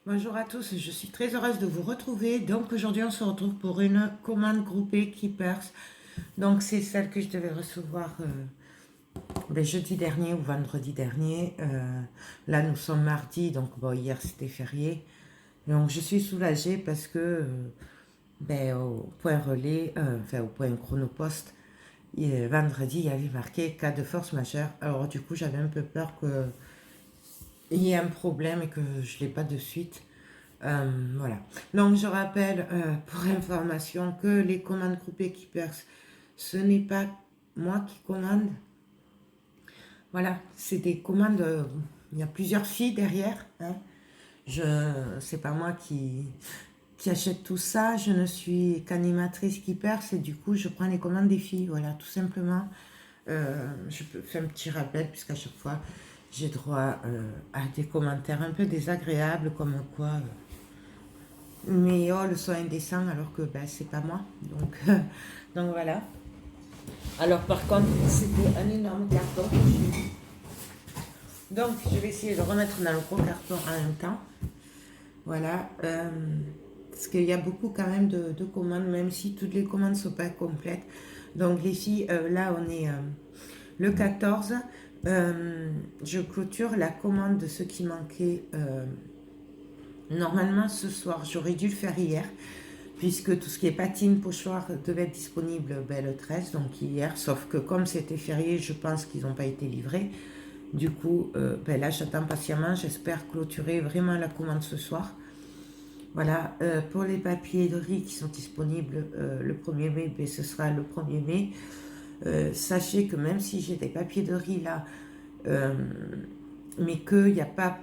Bonjour à tous, je suis très heureuse de vous retrouver. Donc aujourd'hui on se retrouve pour une commande groupée Keepers. Donc c'est celle que je devais recevoir jeudi dernier ou vendredi dernier. Là nous sommes mardi, donc bon, hier c'était férié. Donc je suis soulagée parce que au point relais, enfin au point chronopost, vendredi il y avait marqué cas de force majeure. Alors du coup j'avais un peu peur qu'il y ait un problème et que je ne l'ai pas de suite. Voilà. Donc je rappelle pour information que les commandes groupées Keepers, ce n'est pas moi qui commande. Voilà, c'est des commandes. Il y a plusieurs filles derrière. Hein. C'est pas moi qui achète tout ça. Je ne suis qu'animatrice Keepers et du coup je prends les commandes des filles. Voilà, tout simplement. Je peux faire un petit rappel puisqu'à chaque fois j'ai droit à des commentaires un peu désagréables comme quoi. Mais oh, le son indécent alors que ben, c'est pas moi. Donc, donc voilà. Alors par contre, c'était un énorme carton. Donc je vais essayer de le remettre dans le gros carton en même temps. Voilà. Parce qu'il y a beaucoup quand même de commandes, même si toutes les commandes ne sont pas complètes. Donc les filles, là on est le 14. Je clôture la commande de ce qui manquait. Normalement ce soir, j'aurais dû le faire hier. Puisque tout ce qui est patine, pochoir devait être disponible le 13, donc hier, sauf que comme c'était férié, je pense qu'ils n'ont pas été livrés. Du coup, là, j'attends patiemment, j'espère clôturer vraiment la commande ce soir. Voilà, pour les papiers de riz qui sont disponibles le 1er mai, ce sera le 1er mai. Sachez que même si j'ai des papiers de riz là, mais qu'il n'y a pas,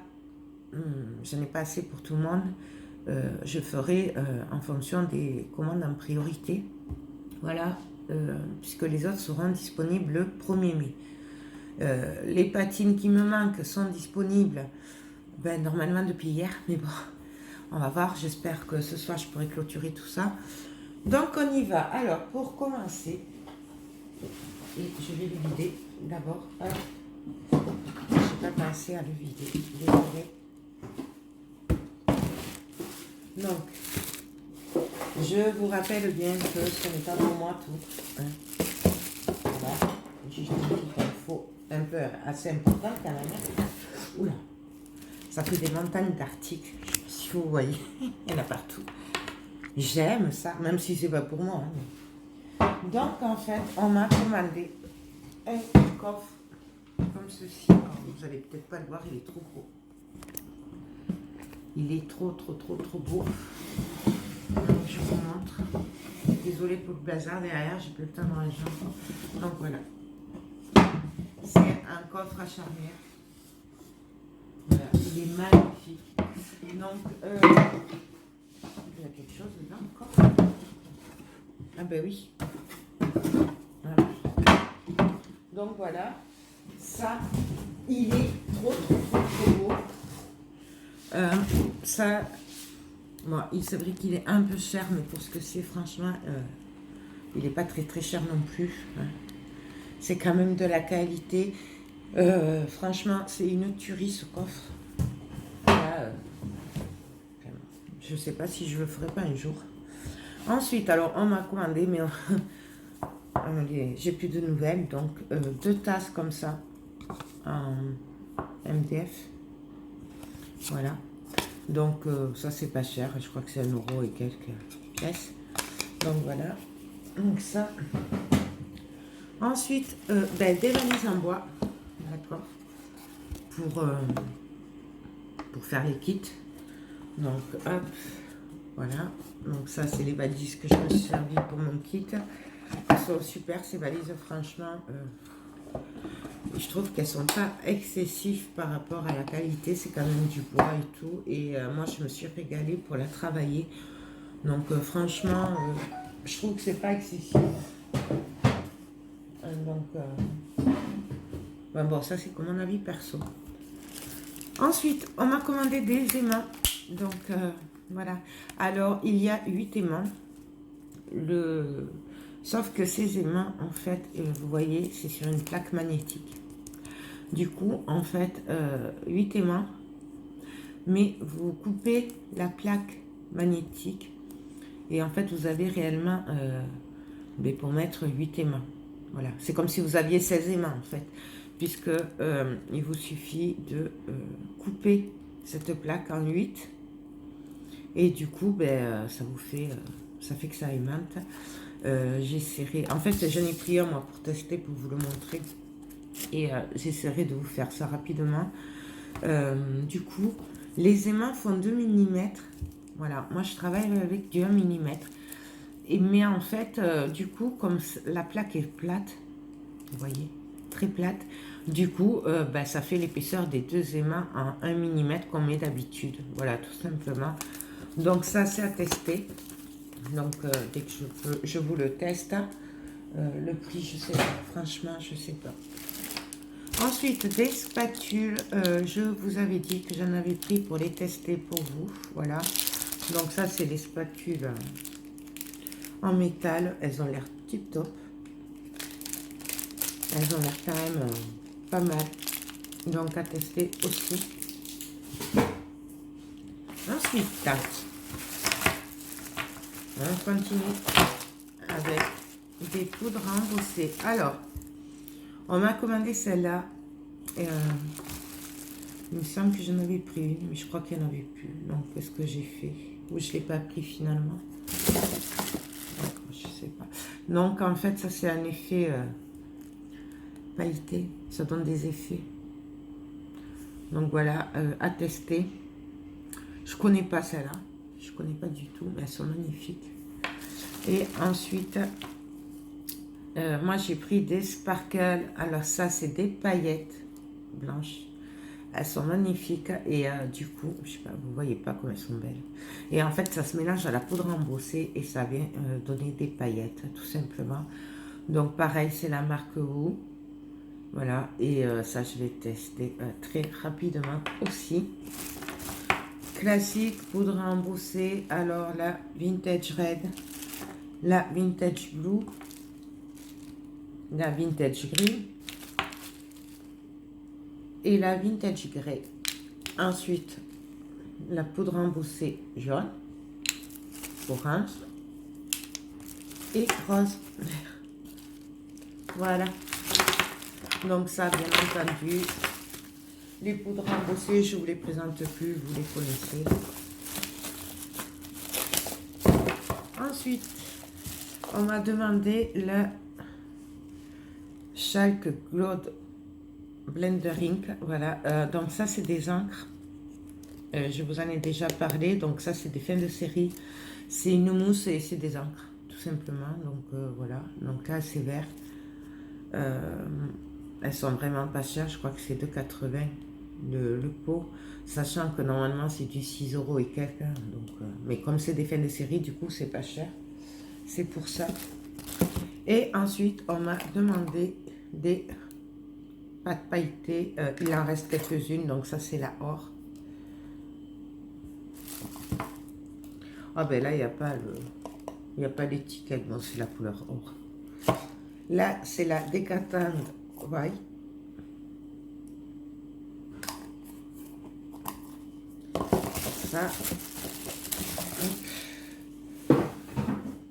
je n'ai pas assez pour tout le monde, je ferai en fonction des commandes en priorité. Voilà, puisque les autres seront disponibles le 1er mai. Les patines qui me manquent sont disponibles normalement depuis hier, mais bon, on va voir. J'espère que ce soir je pourrai clôturer tout ça. Donc on y va. Alors pour commencer, et je vais le vider d'abord. Je n'ai pas pensé à le vider. Désolée. Donc, je vous rappelle bien que ce n'est pas pour moi tout. Hein. Voilà, juste une petite info un peu assez importante quand même. Oula, ça fait des montagnes d'articles, je sais pas si vous voyez, il y en a partout. J'aime ça, même si c'est pas pour moi. Hein. Donc en fait, on m'a commandé un coffre comme ceci. Alors, vous allez peut-être pas le voir, il est trop gros. Il est trop beau. Donc, je vous montre. Désolée pour le bazar derrière, j'ai plus le temps de ranger encore. Donc voilà. C'est un coffre à charnière. Voilà, il est magnifique. Donc, il y a quelque chose dedans encore. Ah ben oui. Voilà. Donc voilà. Ça, il est trop beau. Ça, bon, c'est vrai qu'il est un peu cher, mais pour ce que c'est, franchement, il n'est pas très cher non plus. Hein. C'est quand même de la qualité. Franchement, c'est une tuerie ce coffre. Là, je ne sais pas si je le ferai pas un jour. Ensuite, alors on m'a commandé, mais j'ai plus de nouvelles. Donc, 2 tasses comme ça en MDF. Voilà. Donc, ça c'est pas cher. Je crois que c'est 1 € et quelques pièces. Donc voilà. Donc ça. Ensuite, des valises en bois. D'accord. Pour faire les kits. Donc, hop. Voilà. Donc ça, c'est les valises que je me suis servi pour mon kit. Elles sont super, ces valises, franchement. Je trouve qu'elles sont pas excessives par rapport à la qualité. C'est quand même du bois et tout. Et moi, je me suis régalée pour la travailler. Donc, franchement, je trouve que c'est pas excessif. Donc, bon, ça, c'est comme mon avis perso. Ensuite, on m'a commandé des aimants. Donc, voilà. Alors, il y a 8 aimants. Sauf que ces aimants, en fait, vous voyez, c'est sur une plaque magnétique. Du coup, en fait, 8 aimants. mais vous coupez la plaque magnétique et en fait vous avez réellement pour mettre 8 aimants. Voilà, c'est comme si vous aviez 16 aimants en fait, puisque il vous suffit de couper cette plaque en 8 et du coup ça vous fait ça fait que ça aimante. J'essaierai, en fait j'en ai pris un moi pour tester, pour vous le montrer, et j'essaierai de vous faire ça rapidement. Du coup les aimants font 2 mm. Voilà, moi je travaille avec du 1 mm. Mais en fait, du coup, comme la plaque est plate, vous voyez, très plate, du coup, ça fait l'épaisseur des 2 aimants en 1 mm qu'on met d'habitude. Voilà, tout simplement. Donc ça, c'est à tester. Donc, dès que je peux, je vous le teste. Le prix, je sais pas. Franchement, je sais pas. Ensuite, des spatules. Je vous avais dit que j'en avais pris pour les tester pour vous. Voilà. Donc ça, c'est les spatules en métal. Elles ont l'air tip top. Elles ont l'air quand même pas mal. Donc à tester aussi. Ensuite, on continue avec des poudres embossées. Alors, on m'a commandé celle-là. Il me semble que j'en avais pris une, mais je crois qu'il n'y en avait plus. Donc, qu'est-ce que j'ai fait? Ou je ne l'ai pas pris finalement. Je sais pas. Donc, en fait, ça c'est un effet pailleté. Ça donne des effets. Donc, voilà, à tester. Je ne connais pas celle-là. Je ne connais pas du tout, mais elles sont magnifiques. Et ensuite, moi j'ai pris des sparkles. Alors ça, c'est des paillettes blanches. Elles sont magnifiques et du coup, je sais pas, vous voyez pas comme elles sont belles. Et en fait, ça se mélange à la poudre embossée et ça vient donner des paillettes, tout simplement. Donc pareil, c'est la marque Wu. Voilà, et ça, je vais tester très rapidement aussi. Classique, poudre embossée. Alors la Vintage Red, la Vintage Blue, la Vintage Green et la Vintage Grey. Ensuite, la poudre embossée jaune, orange et rose. Voilà. Donc ça, bien entendu, les poudres embossées, je ne vous les présente plus, vous les connaissez. Ensuite, on m'a demandé le Chalk Cloud Blender Ink. Voilà, donc ça c'est des encres. Je vous en ai déjà parlé. Donc ça c'est des fins de série. C'est une mousse et c'est des encres, tout simplement. Donc voilà. Donc là c'est vert. Elles sont vraiment pas chères. Je crois que c'est 2,80 le pot. Sachant que normalement c'est du 6 € et quelques. Donc, mais comme c'est des fins de série, du coup c'est pas cher. C'est pour ça. Et ensuite on m'a demandé des pâtes pailletées. Il en reste quelques-unes. Donc ça c'est la or. Ah ben là, il n'y a pas l'étiquette, bon, c'est la couleur or. Là, c'est la Decathlon White. Ça.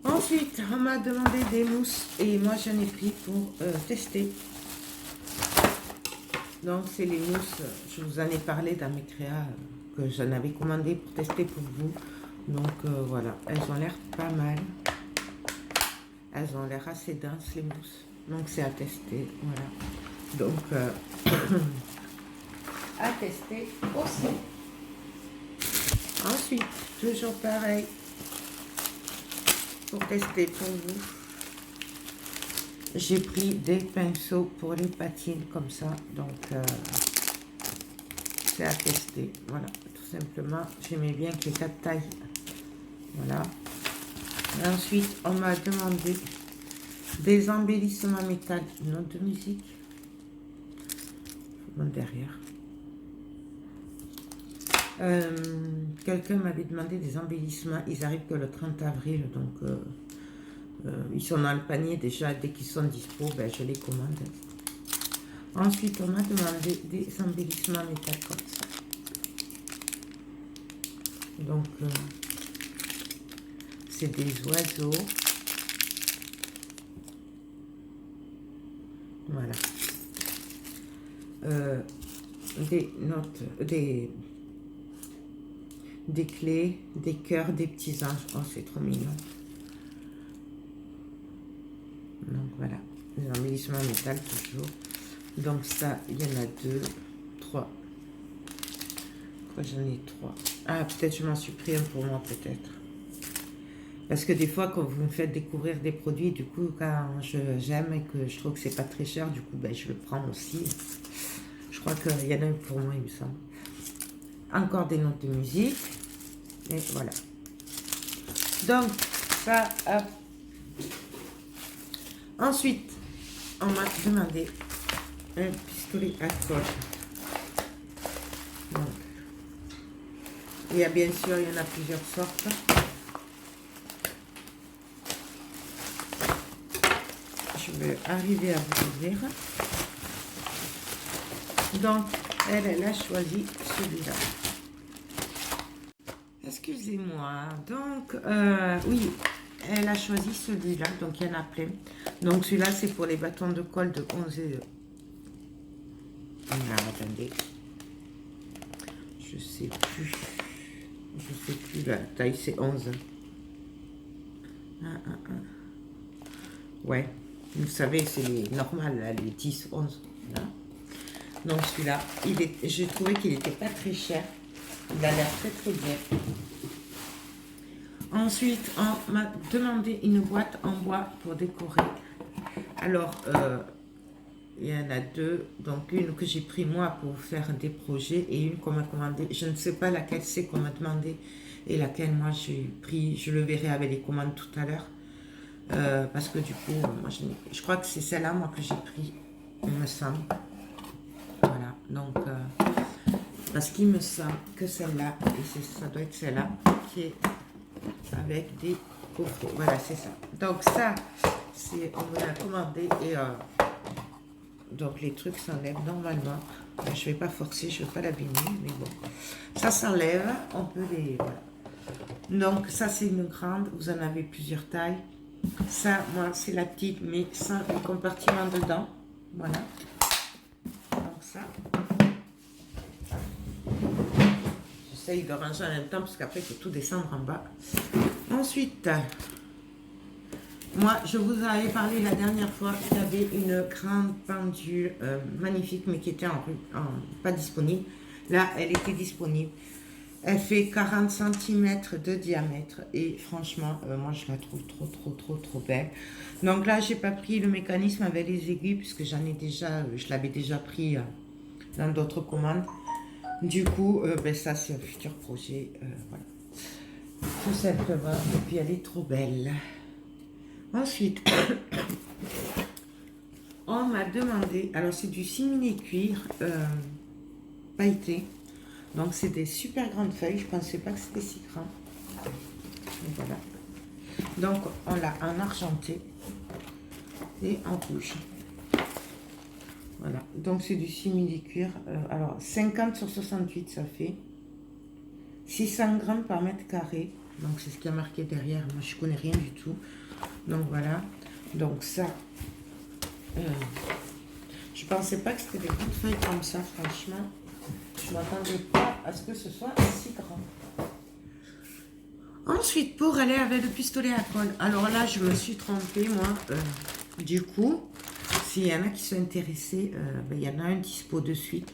Ensuite, on m'a demandé des mousses et moi, j'en ai pris pour tester. Donc, c'est les mousses, je vous en ai parlé dans mes créas que j'en avais commandé pour tester pour vous. Donc voilà, elles ont l'air pas mal. Elles ont l'air assez denses les mousses. Donc c'est à tester, voilà. Donc à tester aussi. Ensuite, toujours pareil. Pour tester pour vous. J'ai pris des pinceaux pour les patines comme ça. Donc c'est à tester. Voilà, tout simplement. J'aimais bien qu'il y ait 4 tailles. Voilà. Et ensuite, on m'a demandé des embellissements métal, note de musique. Derrière. Quelqu'un m'avait demandé des embellissements. Ils arrivent que le 30 avril, donc ils sont dans le panier déjà. Dès qu'ils sont dispo, ben, je les commande. Ensuite, on m'a demandé des embellissements métal comme ça. Donc, c'est des oiseaux. Voilà. Des notes, des clés, des cœurs, des petits anges. Oh, c'est trop mignon. Donc, voilà. Les embellissements en métal, toujours. Donc, ça, il y en a 2, 3. J'en ai 3. Ah, peut-être je m'en suis pris un pour moi, peut-être. Parce que des fois, quand vous me faites découvrir des produits, du coup, quand j'aime et que je trouve que c'est pas très cher, du coup, ben, je le prends aussi. Je crois qu'il y en a un pour moi, il me semble. Encore des notes de musique. Et voilà. Donc, ça, hop. Ensuite, on m'a demandé un pistolet à colle. Donc, il y a bien sûr, il y en a plusieurs sortes. Je vais arriver à vous ouvrir. Donc, elle a choisi celui-là. Excusez-moi. Donc, oui, elle a choisi celui-là. Donc, il y en a plein. Donc, celui-là, c'est pour les bâtons de colle de 11 et... Ah, attendez. Je sais plus. La taille, c'est 11. Ouais. Vous savez, c'est normal, là, les 10, 11. Là. Donc, celui-là, j'ai trouvé qu'il n'était pas très cher. Il a l'air très, très bien. Ensuite, on m'a demandé une boîte en bois pour décorer. Alors, il y en a 2. Donc, une que j'ai pris moi pour faire des projets et une qu'on m'a commandée. Je ne sais pas laquelle c'est qu'on m'a demandé et laquelle moi j'ai pris. Je le verrai avec les commandes tout à l'heure. Parce que du coup, moi, je crois que c'est celle-là, moi, que j'ai pris, il me semble. Voilà, donc, parce qu'il me semble que celle-là, et ça doit être celle-là, qui est avec des coffrets. Voilà, c'est ça. Donc ça, on me l'a commandé et donc les trucs s'enlèvent normalement. Je ne vais pas forcer, je ne vais pas l'abîmer, mais bon. Ça s'enlève, on peut les... Voilà. Donc ça, c'est une grande, vous en avez plusieurs tailles. Ça, moi, c'est la petite, mais sans le compartiment dedans. Voilà. Donc ça. J'essaye de ranger en même temps, parce qu'après, il faut tout descendre en bas. Ensuite, moi, je vous avais parlé la dernière fois qu'il y avait une grande pendule magnifique, mais qui était pas disponible. Là, elle était disponible. Elle fait 40 cm de diamètre et franchement, moi je la trouve trop belle. Donc là, j'ai pas pris le mécanisme avec les aiguilles puisque j'en ai déjà, je l'avais déjà pris dans d'autres commandes. Du coup, ben ça c'est un futur projet, voilà. Tout simplement, et puis elle est trop belle. Ensuite, on m'a demandé, alors c'est du simili cuir pailleté. Donc, c'est des super grandes feuilles. Je ne pensais pas que c'était si grand. Et voilà. Donc, on l'a en argenté et en rouge. Voilà. Donc, c'est du simili-cuir. Alors, 50 sur 68, ça fait 600 grammes par mètre carré. Donc, c'est ce qui a marqué derrière. Moi, je ne connais rien du tout. Donc, voilà. Donc, ça... je ne pensais pas que c'était des grandes feuilles comme ça, franchement. Je ne m'attendais pas à ce que ce soit si grand. Ensuite, pour aller avec le pistolet à colle. Alors là, je me suis trompée, moi. Du coup, s'il y en a qui sont intéressés, il y en a un dispo de suite.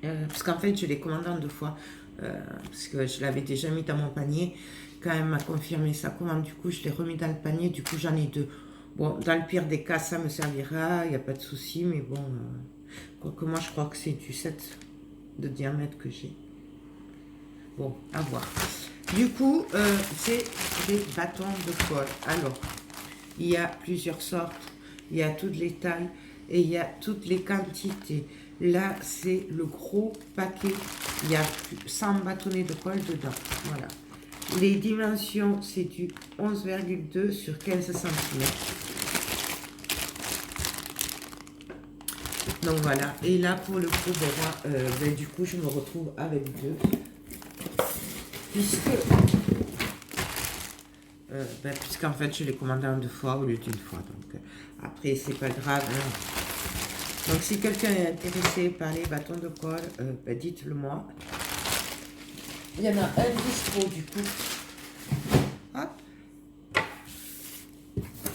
Parce qu'en fait, je l'ai commandé en 2 fois. Parce que je l'avais déjà mis dans mon panier. Quand elle m'a confirmé sa commande, du coup, je l'ai remis dans le panier. Du coup, j'en ai 2. Bon, dans le pire des cas, ça me servira. Il n'y a pas de souci. Mais bon, quoique moi, je crois que c'est du 7 de diamètre que j'ai. Bon, à voir. Du coup, c'est des bâtons de colle. Alors, il y a plusieurs sortes, il y a toutes les tailles et il y a toutes les quantités. Là, c'est le gros paquet. Il y a 100 bâtonnets de colle dedans. Voilà. Les dimensions, c'est du 11,2 sur 15 cm. Donc voilà, et là pour le coup, du coup je me retrouve avec 2. puisqu'en fait je l'ai commandé en 2 fois au lieu d'une fois, donc après c'est pas grave, hein. Donc si quelqu'un est intéressé par les bâtons de colle, dites-le moi. Il y en a un dispo du coup. Hop.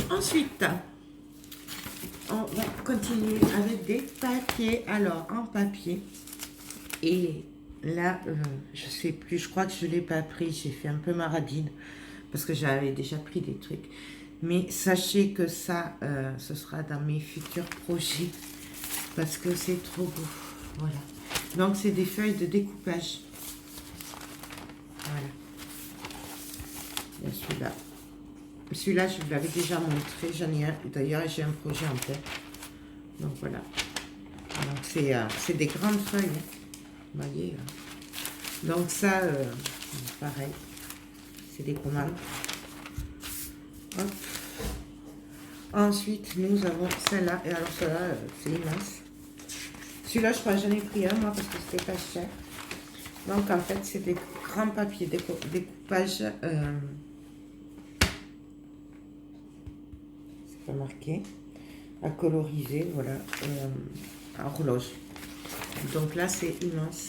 Ensuite, on va continuer avec des papiers. Alors en papier, et là je sais plus, je crois que je l'ai pas pris, j'ai fait un peu maradine parce que j'avais déjà pris des trucs, mais sachez que ça ce sera dans mes futurs projets parce que c'est trop beau. Voilà, donc c'est des feuilles de découpage. Voilà, il y a celui-là. Celui-là je vous l'avais déjà montré, j'en ai un, d'ailleurs j'ai un projet en tête, donc voilà. Donc c'est des grandes feuilles, hein. Vous voyez, donc ça pareil, c'est des commandes. Hop. Ensuite nous avons celle-là, et alors celle-là c'est immense. Celui-là je crois que j'en ai pris un moi parce que c'était pas cher. Donc en fait c'est des grands papiers découpage, c'est pas marqué, à coloriser, voilà, horloge. Donc là c'est immense.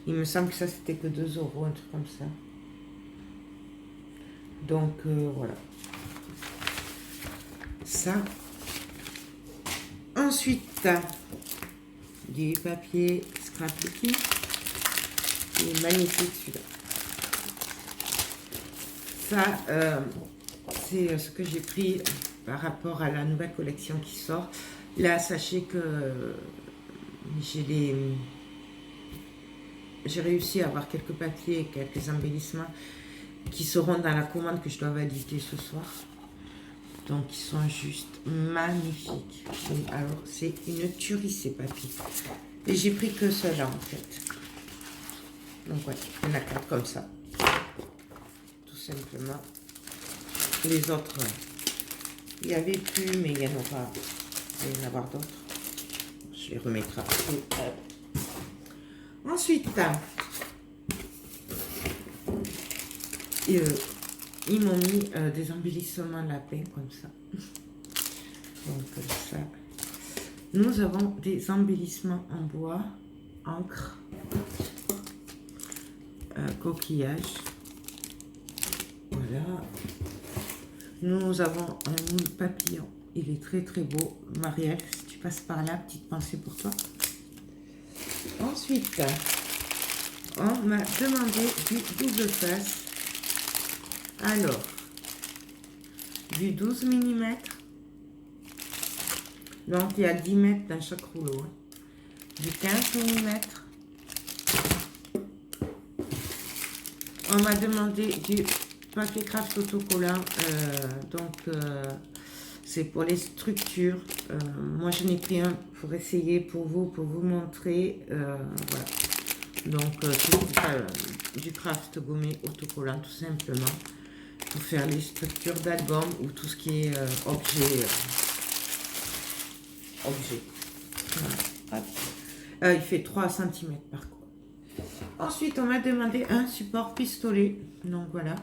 Il me semble que ça c'était que 2 €, un truc comme ça. Donc voilà. Ça. Ensuite, du papier scrapbooking. Il est magnifique celui-là. Ça, c'est ce que j'ai pris par rapport à la nouvelle collection qui sort. Là, sachez que j'ai réussi à avoir quelques papiers et quelques embellissements qui seront dans la commande que je dois valider ce soir. Donc ils sont juste magnifiques. Alors c'est une tuerie ces papiers. Et j'ai pris que ceux-là en fait. Donc voilà, il y en a 4 comme ça. Tout simplement. Les autres, il n'y avait plus, mais il y en aura. Il va y en avoir d'autres. Je les remettrai après. Ensuite, ils m'ont mis des embellissements lapins comme ça. Donc ça. Nous avons des embellissements en bois, encre, coquillage. Voilà. Nous avons un moule papillon. Il est très très beau. Marielle, si tu passes par là, petite pensée pour toi. Ensuite, on m'a demandé du double face. Alors, du 12 mm. Donc, il y a 10 mètres dans chaque rouleau. Hein. Du 15 mm. On m'a demandé du papier craft autocollant. C'est pour les structures. Moi, j'en ai pris un pour essayer pour vous montrer. Voilà. Donc, c'est du craft gommé autocollant, tout simplement. Pour faire les structures d'albums ou tout ce qui est objet. Voilà. Il fait 3 cm par contre. Ensuite, on m'a demandé un support pistolet. Donc voilà.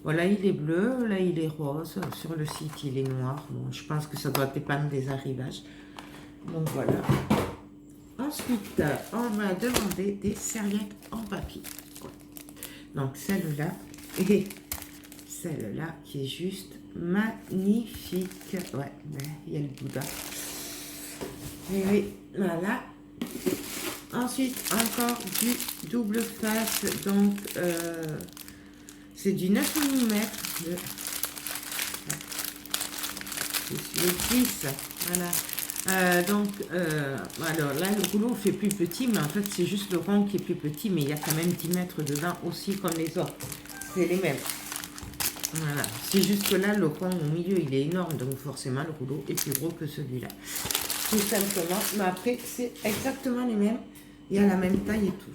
Voilà, il est bleu, là il est rose. Sur le site, il est noir. Bon, je pense que ça doit dépendre des arrivages. Donc voilà. Ensuite, on m'a demandé des serviettes en papier. Donc celle-là et celle-là qui est juste magnifique. Ouais, il y a le Bouddha. Et oui, voilà. Ensuite, encore du double face. Donc, c'est du 9 mm. C'est le 10. Voilà. Alors là, le rouleau fait plus petit, mais en fait, c'est juste le rond qui est plus petit, mais il y a quand même 10 mètres dedans aussi, comme les autres. C'est les mêmes. Voilà. C'est juste que là, le rond au milieu, il est énorme, donc forcément, le rouleau est plus gros que celui-là. Tout simplement. Mais après, c'est exactement les mêmes. Il y a la même taille et tout.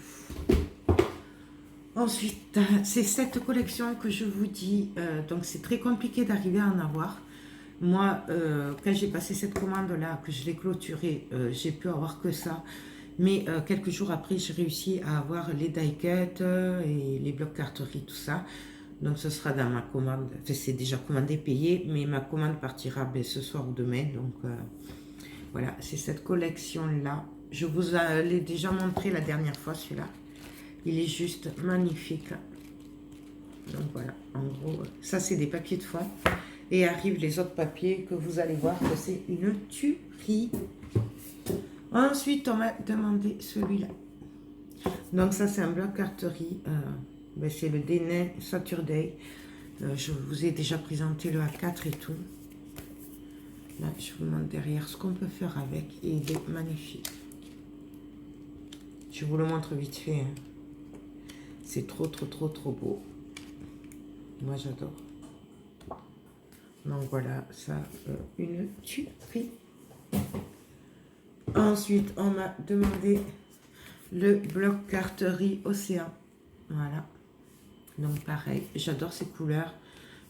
Ensuite, c'est cette collection que je vous dis. Donc, c'est très compliqué d'arriver à en avoir. Moi, quand j'ai passé cette commande-là, que je l'ai clôturée, j'ai pu avoir que ça. Mais quelques jours après, j'ai réussi à avoir les die-cut et les blocs carterie, tout ça. Donc ce sera dans ma commande, enfin c'est déjà commandé, payé, mais ma commande partira ce soir ou demain. Donc voilà, c'est cette collection-là. Je vous l'ai déjà montré la dernière fois, celui-là. Il est juste magnifique. Donc voilà, en gros, ça c'est des papiers de fond. Et arrivent les autres papiers que vous allez voir que c'est une tuerie. Ensuite, on m'a demandé celui-là. Donc ça c'est un bloc carterie. C'est le Denay Saturday. Je vous ai déjà présenté le A4 et tout. Là, je vous montre derrière ce qu'on peut faire avec. Et il est magnifique. Je vous le montre vite fait. Hein. C'est trop, trop, trop, trop beau. Moi, j'adore. Donc voilà, ça, une tuerie. Ensuite, on m'a demandé le bloc carterie Océan. Voilà. Donc pareil, j'adore ces couleurs.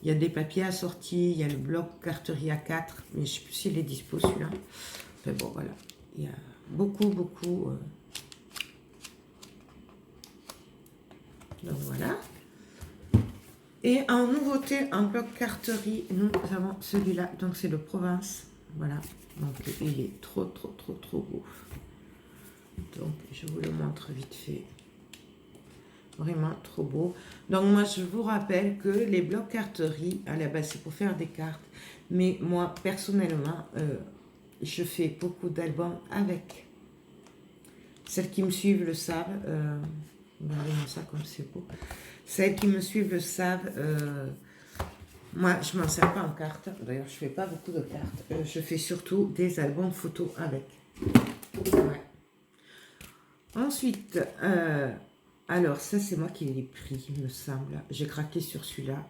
Il y a des papiers assortis, il y a le bloc carterie A4, mais je ne sais plus s'il est dispo celui-là. Enfin bon, voilà. Il y a beaucoup, beaucoup. Donc voilà. Et en nouveauté, en bloc carterie, nous avons celui-là. Donc c'est le Provence. Voilà. Donc il est trop, trop, trop, trop beau. Donc je vous le montre vite fait. Vraiment trop beau. Donc moi je vous rappelle que les blocs carterie, à la base c'est pour faire des cartes. Mais moi personnellement, je fais beaucoup d'albums avec. Celles qui me suivent le savent. Regardez-moi ça comme c'est beau. Celles qui me suivent le savent. Moi je ne m'en sers pas en carte. D'ailleurs je ne fais pas beaucoup de cartes. Je fais surtout des albums photos avec. Ouais. Ensuite, alors ça c'est moi qui l'ai pris, il me semble. J'ai craqué sur celui-là.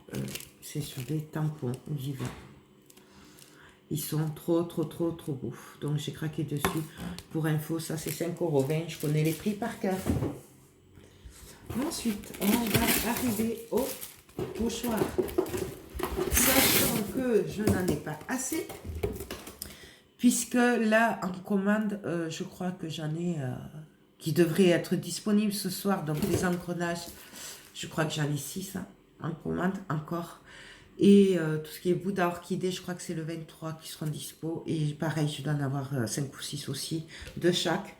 C'est sur des tampons vivants. Ils sont trop, trop, trop, trop beaux. Donc j'ai craqué dessus. Pour info, ça c'est 5,20 €. Je connais les prix par cœur. Ensuite, on va arriver au pochoir. Sachant que je n'en ai pas assez. Puisque là, en commande, je crois que j'en ai qui devraient être disponibles ce soir. Donc les engrenages, je crois que j'en ai 6 hein, en commande encore. Et tout ce qui est Bouddha orchidée, je crois que c'est le 23 qui seront dispo. Et pareil, je dois en avoir 5 ou 6 aussi, de chaque.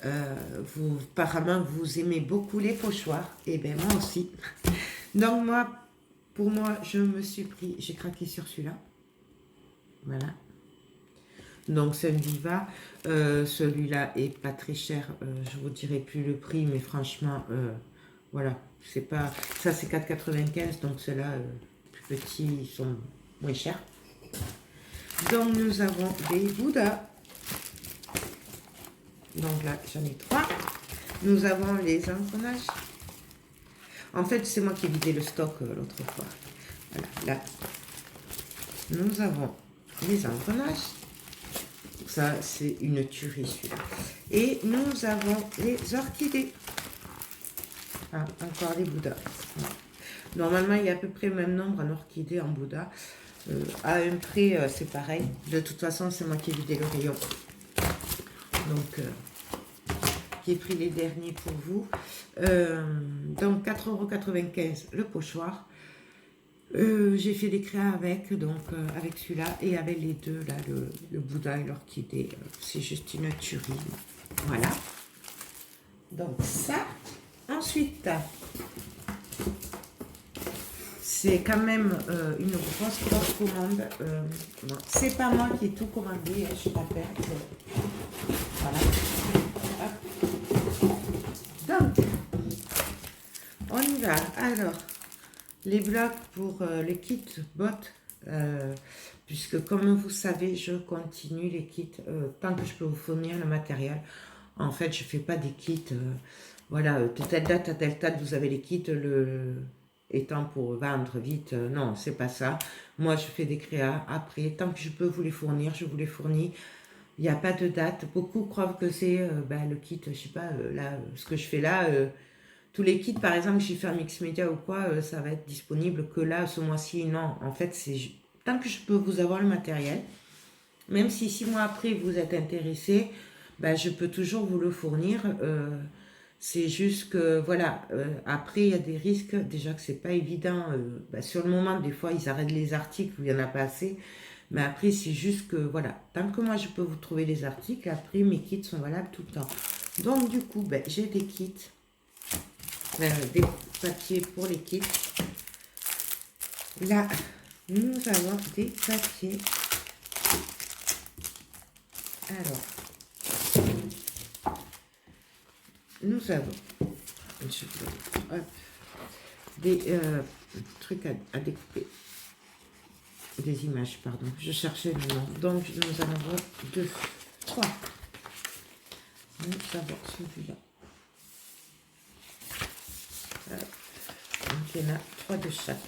Apparemment, vous aimez beaucoup les pochoirs. Et bien, moi aussi. Donc, pour moi, je me suis pris, j'ai craqué sur celui-là. Voilà. Donc, c'est un Viva. Celui-là est pas très cher. Je vous dirai plus le prix, mais franchement, voilà. C'est pas. Ça, c'est 4,95. Donc, ceux-là, plus petits, ils sont moins chers. Donc, nous avons des Bouddhas. Donc là, j'en ai 3. Nous avons les engrenages. En fait, c'est moi qui ai vidé le stock l'autre fois. Voilà, là. Nous avons les engrenages. Ça, c'est une tuerie, celui-là. Et nous avons les orchidées. Ah, encore les Bouddhas. Normalement, il y a à peu près le même nombre en orchidées, en Bouddha. À un prix, c'est pareil. De toute façon, c'est moi qui ai vidé le rayon. Donc, j'ai pris les derniers pour vous. Donc, 4,95 € le pochoir. J'ai fait des créas avec, donc avec celui-là et avec les deux, là, le Bouddha et l'orchidée. C'est juste une tuerie. Voilà. Donc, ça. Ensuite, c'est quand même une grosse commande. C'est pas moi qui ai tout commandé, je t'appelle. Voilà. Hop. Donc, on y va. Alors, les blocs pour les kits bottes, puisque comme vous savez, je continue les kits tant que je peux vous fournir le matériel. En fait, je ne fais pas des kits, voilà, de telle date à telle date, vous avez les kits, étant pour vendre vite. Non, c'est pas ça. Moi, je fais des créas. Après, tant que je peux vous les fournir, je vous les fournis. Il n'y a pas de date. Beaucoup croient que c'est le kit, je sais pas, là, ce que je fais là. Tous les kits, par exemple, j'ai fait un mix média ou quoi, ça va être disponible que là, ce mois-ci. Non, en fait, c'est tant que je peux vous avoir le matériel. Même si 6 mois après, vous êtes intéressé, ben, je peux toujours vous le fournir. C'est juste que, voilà, après, il y a des risques. Déjà que c'est pas évident. Ben, sur le moment, des fois, ils arrêtent les articles où il n'y en a pas assez. Mais après, c'est juste que, voilà, tant que moi, je peux vous trouver les articles, après, mes kits sont valables tout le temps. Donc, du coup, ben, j'ai des kits, des papiers pour les kits. Là, nous avons des papiers. Alors, nous avons des trucs à découper. Des images, pardon. Je cherchais le nom. Donc, nous en avons 2, 3. Nous avons celui-là. Donc, il y en a 3 de chaque.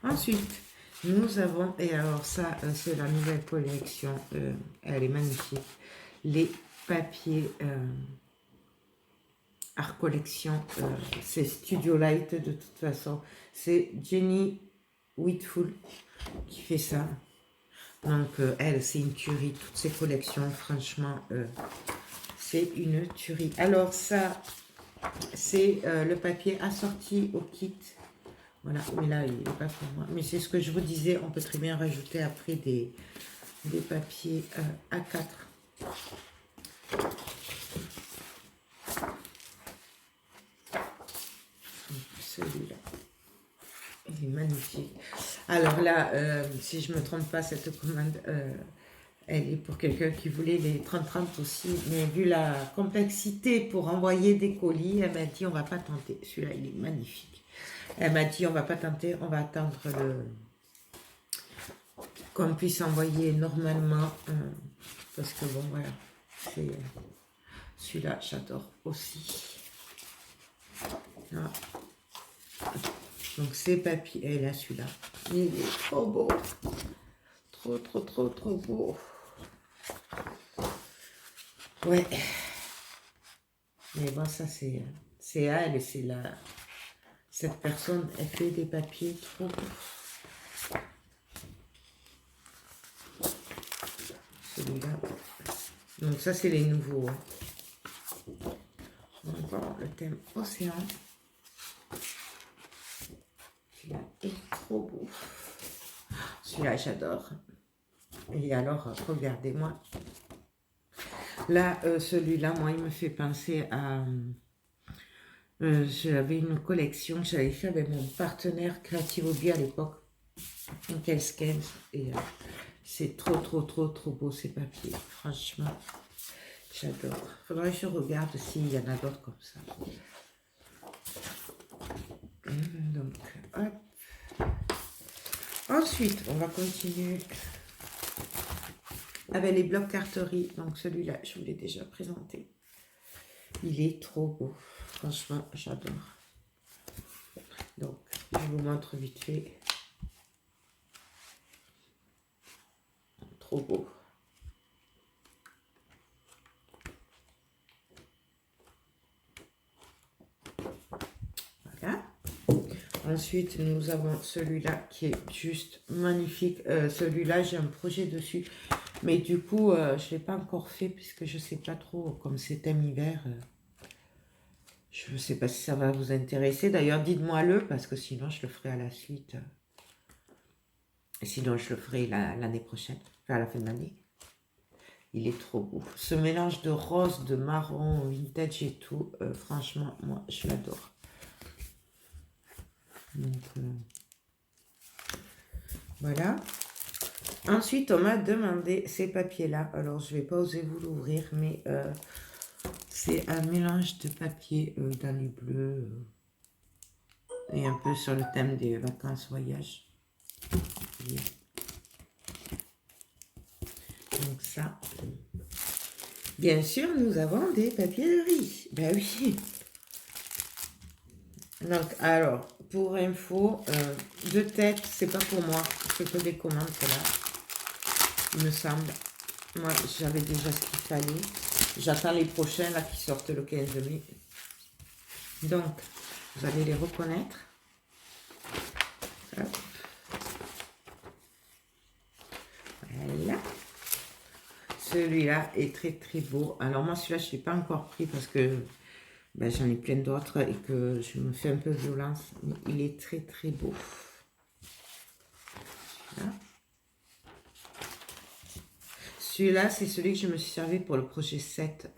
Ensuite, nous avons, et alors ça, c'est la nouvelle collection. Elle est magnifique. Les papiers Art Collection. C'est Studio Light, de toute façon. C'est Jenny Whitfull qui fait ça. Donc, elle, c'est une tuerie. Toutes ces collections, franchement, c'est une tuerie. Alors, ça, c'est le papier assorti au kit. Voilà, mais là, il n'est pas pour moi. Mais c'est ce que je vous disais, on peut très bien rajouter après des papiers A4. Celui-là, il est magnifique. Alors là, si je ne me trompe pas, cette commande, elle est pour quelqu'un qui voulait les 30-30 aussi. Mais vu la complexité pour envoyer des colis, elle m'a dit on va pas tenter. Celui-là, il est magnifique. Elle m'a dit on va pas tenter, on va attendre qu'on puisse envoyer normalement. Parce que bon, voilà. C'est celui-là, j'adore aussi. Voilà. Donc ces papiers, et là celui-là, il est trop beau. Trop, trop, trop, trop beau. Ouais. Mais bon, ça c'est elle, c'est cette personne, elle fait des papiers trop beaux. Celui-là. Donc ça c'est les nouveaux. Encore le thème océan. Celui-là est trop beau. Celui-là j'adore. Et alors, regardez-moi. Là, celui-là, moi, il me fait penser à... j'avais une collection que j'avais fait avec mon partenaire Creative Hobby à l'époque. Michael Scales. Et c'est trop, trop, trop, trop beau ces papiers. Franchement, j'adore. Faudrait que je regarde s'il y en a d'autres comme ça. Donc, hop. Ensuite, on va continuer avec les blocs carterie. Donc celui-là, je vous l'ai déjà présenté. Il est trop beau. Franchement, j'adore. Donc, je vous montre vite fait. Trop beau. Voilà. Ensuite, nous avons celui-là qui est juste magnifique. Celui-là, j'ai un projet dessus. Mais du coup, je ne l'ai pas encore fait puisque je ne sais pas trop, comme c'est thème hiver. Je ne sais pas si ça va vous intéresser. D'ailleurs, dites-moi-le parce que sinon, je le ferai à la suite. Et sinon, je le ferai l'année prochaine, enfin à la fin de l'année. Il est trop beau. Ce mélange de rose, de marron, vintage et tout, franchement, moi, je l'adore. Donc, voilà. Ensuite, on m'a demandé ces papiers-là. Alors, je ne vais pas oser vous l'ouvrir, mais c'est un mélange de papier dans les bleus et un peu sur le thème des vacances voyage. Donc ça, bien sûr, nous avons des papiers de riz. Ben oui. Donc, alors, pour info, de tête, c'est pas pour moi. C'est que des commandes, là. Il me semble. Moi, j'avais déjà ce qu'il fallait. J'attends les prochains, là, qui sortent le 15 mai. Donc, vous allez les reconnaître. Hop. Voilà. celui-là est très très beau. Alors moi celui-là je ne l'ai pas encore pris parce que ben, j'en ai plein d'autres et que je me fais un peu violence. Mais il est très très beau. Voilà. Celui-là c'est celui que je me suis servi pour le projet 7,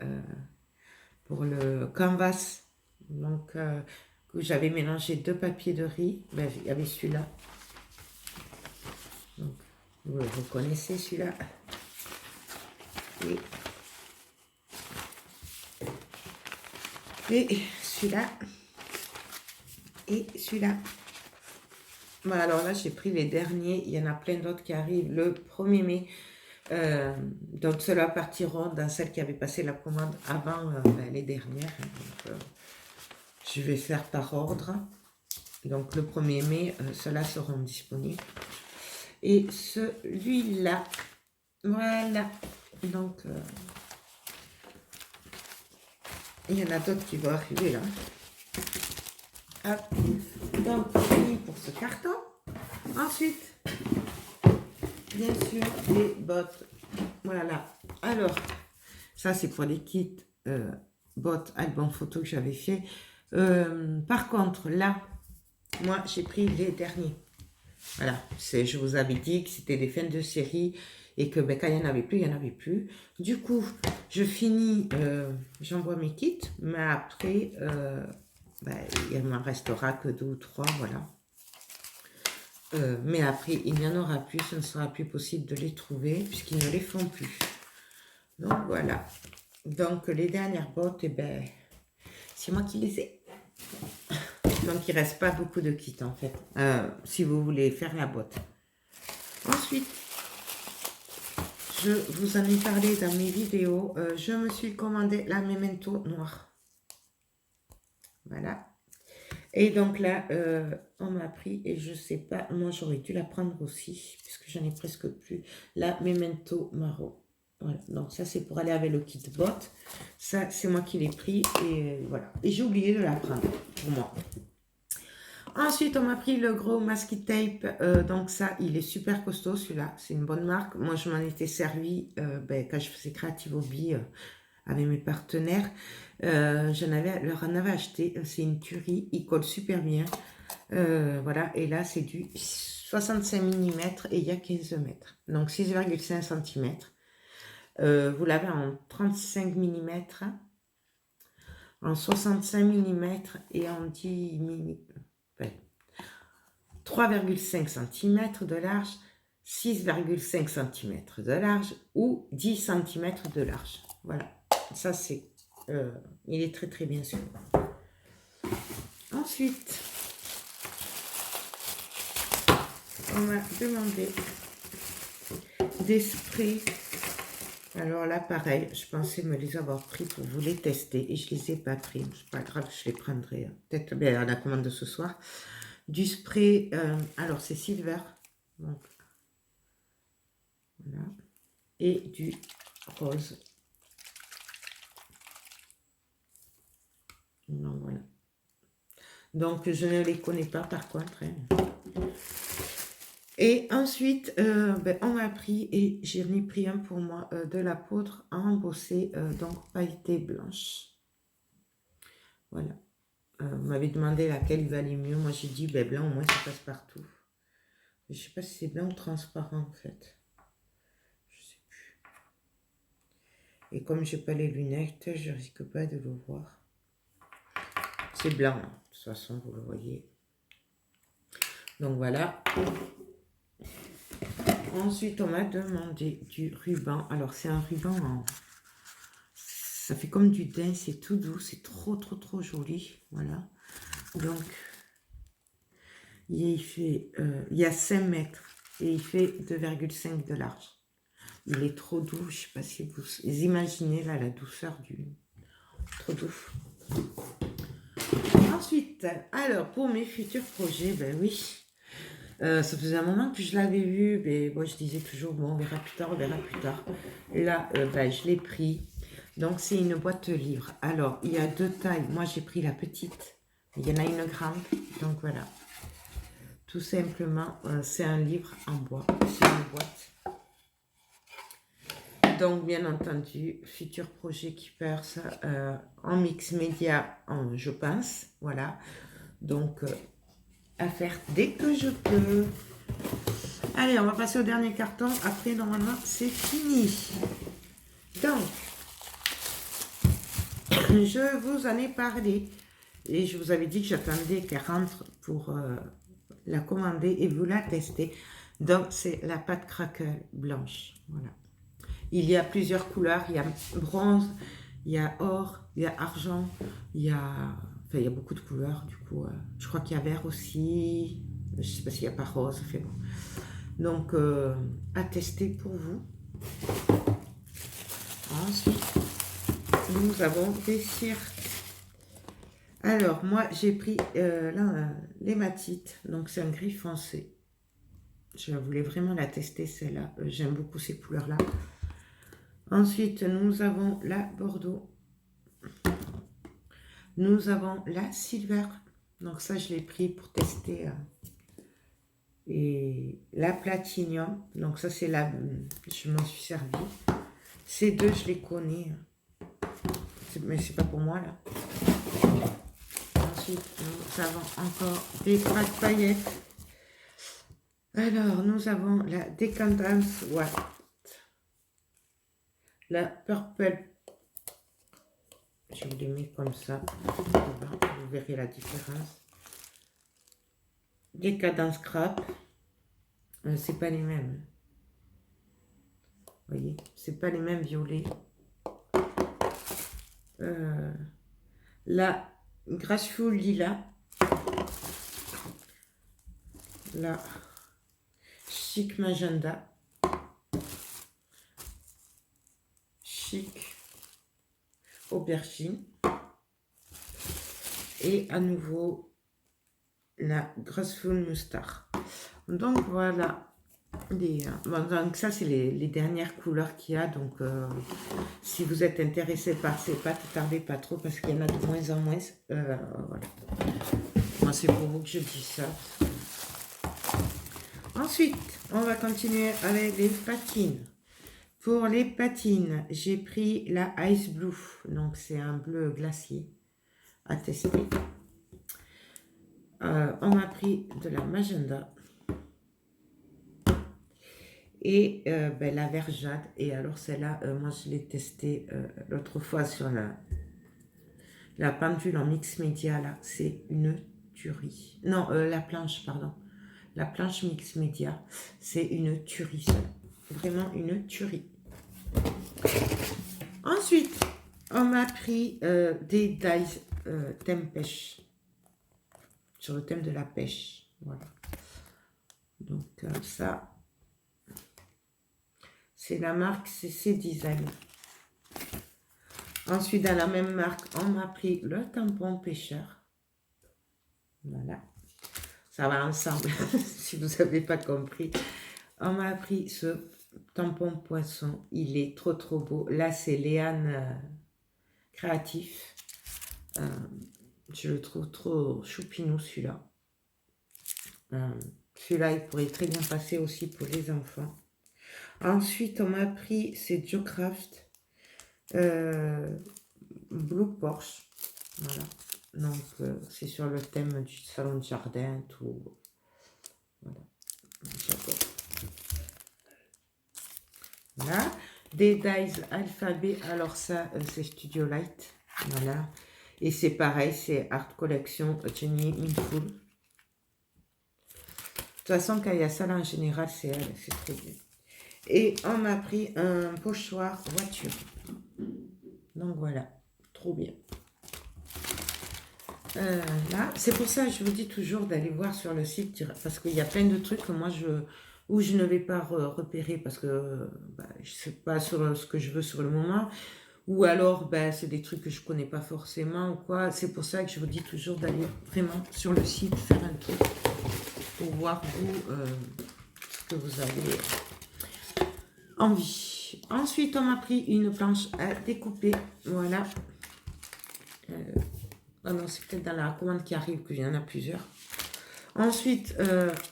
pour le canvas. Donc où j'avais mélangé 2 papiers de riz. Ben, il y avait celui-là. Donc vous connaissez celui-là. Et celui-là. Et celui-là. Bon, alors là, j'ai pris les derniers. Il y en a plein d'autres qui arrivent le 1er mai. Donc, ceux-là partiront dans celles qui avaient passé la commande avant les dernières. Donc, je vais faire par ordre. Donc, le 1er mai, ceux-là seront disponibles. Et celui-là. Voilà. Donc, il y en a d'autres qui vont arriver là. Hop. Donc, fini pour ce carton. Ensuite, bien sûr, les bottes. Voilà. Alors, ça, c'est pour les kits bottes album photo que j'avais fait. Par contre, là, moi, j'ai pris les derniers. Voilà. Je vous avais dit que c'était des fins de série et que ben, quand il n'y en avait plus, il n'y en avait plus. Du coup, je finis, j'envoie mes kits, mais après... ben, il ne m'en restera que 2 ou 3, voilà. Mais après, il n'y en aura plus, ce ne sera plus possible de les trouver puisqu'ils ne les font plus. Donc voilà. Donc les dernières bottes, eh ben, c'est moi qui les ai. Donc il ne reste pas beaucoup de kits en fait, si vous voulez faire la botte. Ensuite, je vous en ai parlé dans mes vidéos, je me suis commandé la Memento noire. Voilà. Et donc là, on m'a pris, et je sais pas, moi j'aurais dû la prendre aussi, puisque j'en ai presque plus, la Memento marron. Voilà, donc ça c'est pour aller avec le kit botte. Ça c'est moi qui l'ai pris, et voilà. Et j'ai oublié de la prendre pour moi. Ensuite, on m'a pris le gros Masking Tape, donc ça, il est super costaud celui-là, c'est une bonne marque. Moi je m'en étais servi ben, quand je faisais Creative Hobby avec mes partenaires. Leur en avais acheté, c'est une tuerie, il colle super bien. Voilà, et là c'est du 65 mm et il y a 15 mètres, donc 6,5 cm. Vous l'avez en 35 mm, en 65 mm et en 10 mm, 3,5 cm de large, 6,5 cm de large ou 10 cm de large. Voilà, ça c'est, il est très très bien sûr. Ensuite, on m'a demandé des sprays. Alors là, pareil, je pensais me les avoir pris pour vous les tester et je les ai pas pris. C'est pas grave, je les prendrai peut-être bien à la commande de ce soir. Du spray, alors c'est Silver, donc voilà, et du rose. Donc voilà. Donc je ne les connais pas par contre. Hein. Et ensuite, ben, on m'a pris, et j'ai pris un pour moi, de la poudre à embosser, donc pailletée blanche. Voilà. Vous m'avez demandé laquelle il valait mieux. Moi, j'ai dit, ben, blanc, au moins, ça passe partout. Je ne sais pas si c'est blanc ou transparent, en fait. Je ne sais plus. Et comme j'ai pas les lunettes, je risque pas de le voir. C'est blanc, hein. De toute façon, vous le voyez. Donc, voilà. Ensuite, on m'a demandé du ruban. Alors, c'est un ruban en... Ça fait comme du daim, c'est tout doux, c'est trop, trop, trop joli. Voilà. Donc, il y a 5 mètres et il fait 2,5 de large. Il est trop doux, je ne sais pas si vous imaginez là la douceur du... Trop doux. Ensuite, alors, pour mes futurs projets, ben oui... ça faisait un moment que je l'avais vu, mais moi je disais toujours, bon, on verra plus tard, on verra plus tard. Là, ben, je l'ai pris. Donc, c'est une boîte livre. Alors, il y a 2 tailles. Moi, j'ai pris la petite. Il y en a une grande. Donc, voilà. Tout simplement, c'est un livre en bois. C'est une boîte. donc bien entendu, futur projet Keepers en mix média, je pense. Voilà. Donc, à faire dès que je peux. Allez, on va passer au dernier carton. Après, normalement, c'est fini. Donc, je vous en ai parlé. Et je vous avais dit que j'attendais qu'elle rentre pour la commander et vous la tester. Donc, c'est la pâte crackle blanche. Voilà. Il y a plusieurs couleurs. Il y a bronze, il y a or, il y a argent, il y a... Enfin, il y a beaucoup de couleurs. Du coup, je crois qu'il y a vert aussi. Je ne sais pas s'il n'y a pas rose. Fait bon. Donc, à tester pour vous. Ensuite, nous avons des cires. Alors, moi, j'ai pris l'hématite. Donc, c'est un gris foncé. Je voulais vraiment la tester, celle-là. J'aime beaucoup ces couleurs-là. Ensuite, nous avons la bordeaux. Nous avons la silver. Donc, ça, je l'ai pris pour tester. Et la platinium. Donc, ça, c'est la... Je m'en suis servi. Ces deux, je les connais. Mais c'est pas pour moi, là. Ensuite, nous avons encore des pâtes paillettes. Alors, nous avons la Decadence White. La Purple. Je vous les mets comme ça. Vous verrez la différence. Decadence Scrap. C'est pas les mêmes. Vous voyez, c'est pas les mêmes violets. La Graceful Lila. La Chic Magenta. Chic Aubergine. Et à nouveau la Graceful Mustard. Donc voilà. Donc ça c'est les dernières couleurs qu'il y a. Donc si vous êtes intéressé par ces pâtes, ne tardez pas trop parce qu'il y en a de moins en moins. Voilà. Moi c'est pour vous que je dis ça. Ensuite, on va continuer avec les patines. Pour les patines, j'ai pris la Ice Blue. Donc c'est un bleu glacier à tester. On m'a pris de la magenta. Et la vert jade. Et alors celle-là, moi je l'ai testée l'autre fois sur la pendule en mix média. Là, c'est une tuerie. Non, la planche, pardon. La planche mix média, c'est une tuerie. Ça. Vraiment une tuerie. Ensuite, on m'a pris des dies thème pêche. Sur le thème de la pêche. Voilà. Donc ça... C'est la marque CC Design. Ensuite, dans la même marque, on m'a pris le tampon pêcheur. Voilà. Ça va ensemble, si vous n'avez pas compris. On m'a pris ce tampon poisson. Il est trop, trop beau. Là, c'est Léane Créatif. Je le trouve trop choupinou, celui-là. Celui-là, il pourrait très bien passer aussi pour les enfants. Ensuite, on m'a pris, c'est Geocraft Blue Porsche. Voilà. Donc, c'est sur le thème du salon de jardin, tout. Voilà. J'adore. Voilà. Des dies alphabet. Alors, ça, c'est Studio Light. Voilà. Et c'est pareil, c'est Art Collection Jenny Mindful. De toute façon, quand il y a ça là, en général, c'est elle. C'est très bien. Et on m'a pris un pochoir voiture. Donc voilà, trop bien. Là, c'est pour ça que je vous dis toujours d'aller voir sur le site, parce qu'il y a plein de trucs que moi où je ne vais pas repérer parce que je ne sais pas sur ce que je veux sur le moment, ou alors c'est des trucs que je ne connais pas forcément ou quoi. C'est pour ça que je vous dis toujours d'aller vraiment sur le site faire un truc pour voir vous ce que vous avez envie. Ensuite, on m'a pris une planche à découper. Voilà. Ah non, c'est peut-être dans la commande qui arrive qu'il y en a plusieurs. Ensuite,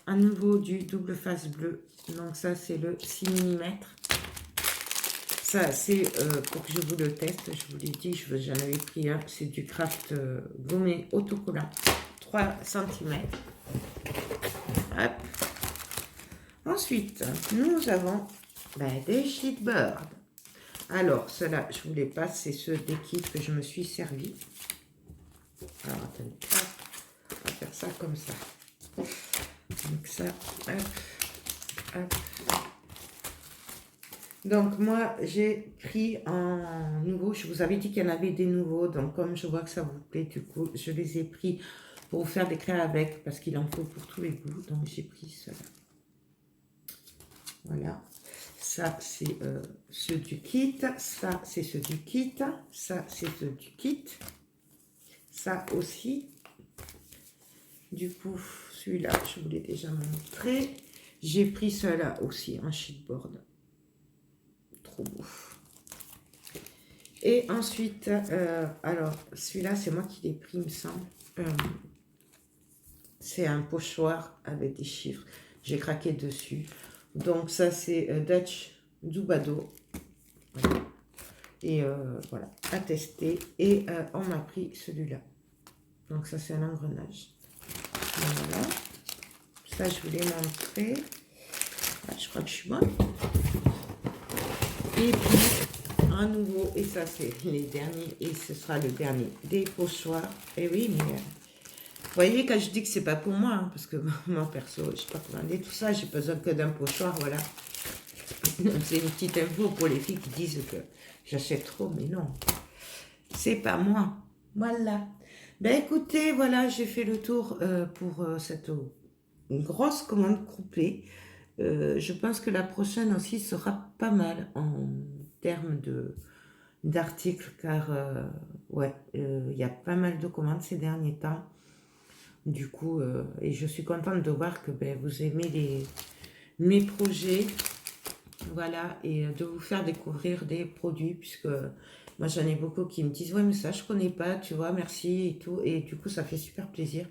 à nouveau du double face bleu. Donc ça, c'est le 6 mm. Ça, c'est pour que je vous le teste. Je vous l'ai dit, j'en avais pris un. C'est du Craft gommé autocollant. 3 cm. Hop. Ensuite, nous avons des sheetboards. Alors, ceux-là, je vous les passe. C'est ceux des kits que je me suis servi. Alors, attendez. Hop. On va faire ça comme ça. Donc ça, hop, hop. Donc moi, j'ai pris en nouveau. Je vous avais dit qu'il y en avait des nouveaux. Donc comme je vois que ça vous plaît, du coup, je les ai pris pour vous faire des craies avec. Parce qu'il en faut pour tous les goûts. Donc j'ai pris cela. Voilà. Ça, c'est ceux du kit. Ça, c'est ceux du kit. Ça, c'est ceux du kit. Ça aussi. Du coup, celui-là, je vous l'ai déjà montré. J'ai pris cela aussi en sheetboard. Trop beau. Et ensuite, alors, celui-là, c'est moi qui l'ai pris, il me semble. C'est un pochoir avec des chiffres. J'ai craqué dessus. Donc, ça, c'est Dutch Dubado. Voilà. Et voilà, à tester. Et on m'a pris celui-là. Donc, ça, c'est un engrenage. Voilà. Ça, je vous l'ai montré. Ah, je crois que je suis bonne. Et puis, un nouveau, et ça, c'est les derniers, et ce sera le dernier, des pochoirs. Et oui, mais vous voyez, quand je dis que c'est pas pour moi, hein, parce que moi, perso, je sais pas commander tout ça, j'ai besoin que d'un pochoir, voilà. C'est une petite info pour les filles qui disent que j'achète trop, mais non, c'est pas moi. Voilà. Ben écoutez, voilà, j'ai fait le tour pour cette grosse commande couplée. Je pense que la prochaine aussi sera pas mal en termes d'articles, car ouais, il y a pas mal de commandes ces derniers temps. Du coup, et je suis contente de voir que vous aimez mes projets. Voilà, et de vous faire découvrir des produits, puisque moi j'en ai beaucoup qui me disent ouais mais ça je connais pas, tu vois, merci et tout, et du coup ça fait super plaisir,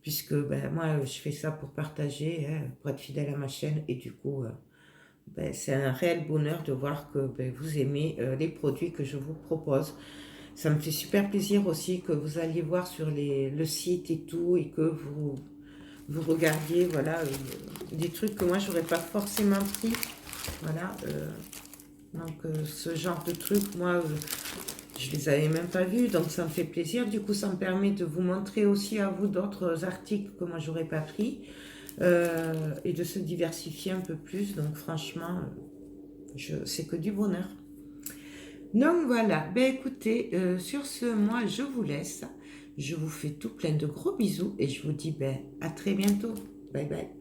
puisque moi je fais ça pour partager, hein, pour être fidèle à ma chaîne, et du coup c'est un réel bonheur de voir que vous aimez les produits que je vous propose. Ça me fait super plaisir aussi que vous alliez voir sur le site et tout, et que vous regardiez, voilà, des trucs que moi j'aurais pas forcément pris. Voilà, donc ce genre de trucs, moi, je les avais même pas vus, donc ça me fait plaisir. Du coup, ça me permet de vous montrer aussi à vous d'autres articles que moi, j'aurais pas pris, et de se diversifier un peu plus. Donc franchement, c'est que du bonheur. Donc voilà, écoutez, sur ce, moi, je vous laisse. Je vous fais tout plein de gros bisous et je vous dis à très bientôt. Bye bye.